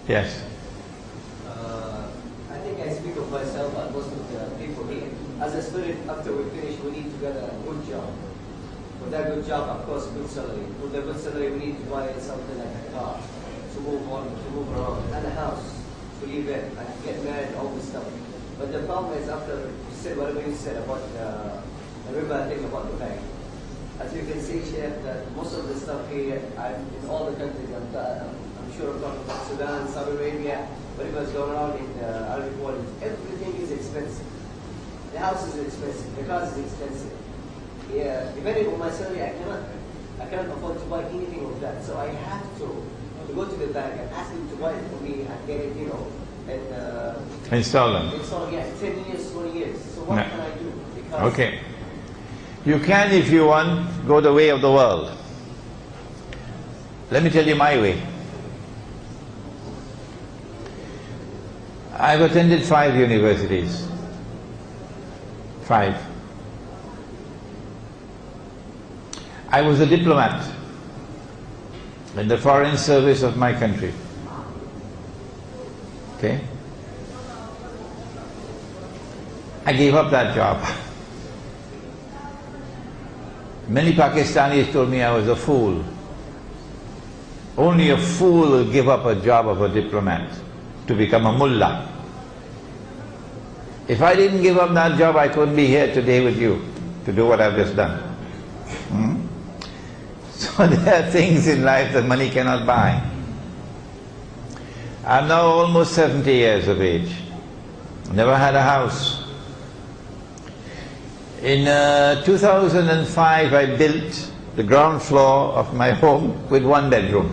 Yes. I think I speak of myself and most of the people here. As a student, after we finish, we need to get a good job. With that good job, of course, good salary. With the good salary, we need to buy something like a car to move on, to move around, and a house to live in, and get married, all this stuff. But the problem is, after you said whatever you said about the Riba thing about the bank, as you can see, Chef, that most of the stuff here, in all the countries, I'm sure I'm talking about Sudan, Saudi Arabia, whatever is going on in the Arabic world, everything is expensive. The house is expensive, the car is expensive. Yeah, depending on my salary, I cannot afford to buy anything of that. So I have to go to the bank and ask them to buy it for me and get it, and install them. Install, yeah, 10 years, 20 years. So what can I do? Because okay. You can, if you want, go the way of the world. Let me tell you my way. I've attended 5 universities. 5. I was a diplomat in the foreign service of my country. Okay? I gave up that job. Many Pakistanis told me I was a fool. Only a fool will give up a job of a diplomat to become a mullah. If I didn't give up that job, I couldn't be here today with you to do what I've just done. So there are things in life that money cannot buy. I'm now almost 70 years of age. Never had a house. In 2005, I built the ground floor of my home with 1 bedroom.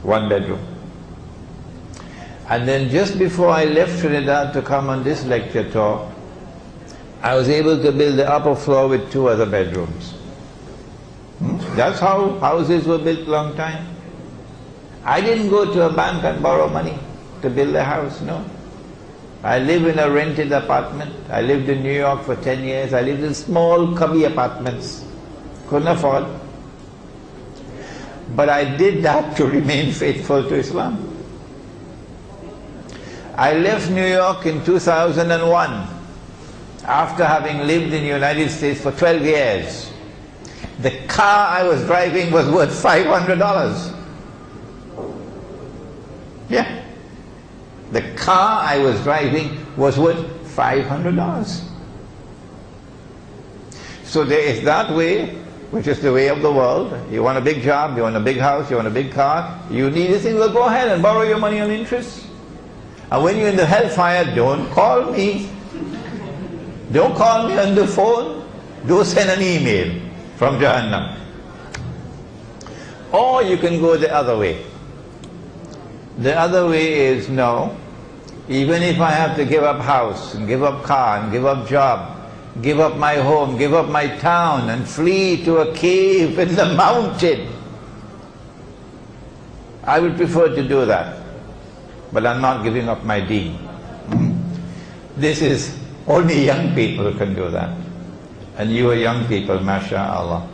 1 bedroom. And then just before I left Trinidad to come on this lecture tour, I was able to build the upper floor with 2 other bedrooms. That's how houses were built a long time. I didn't go to a bank and borrow money to build a house, no. I live in a rented apartment. I lived in New York for 10 years. I lived in small cubby apartments. Couldn't afford. But I did that to remain faithful to Islam. I left New York in 2001 after having lived in the United States for 12 years. The car I was driving was worth $500. Yeah. The car I was driving was worth $500. So there is that way, which is the way of the world. You want a big job, you want a big house, you want a big car, you need this thing, well, go ahead and borrow your money on interest. And when you're in the hellfire, don't call me. Don't call me on the phone. Don't send an email from Jahannam. Or you can go the other way. The other way is, no, even if I have to give up house and give up car and give up job, give up my home, give up my town and flee to a cave in the mountain, I would prefer to do that. But I'm not giving up my deen. This is, only young people can do that. And you are young people, mashallah.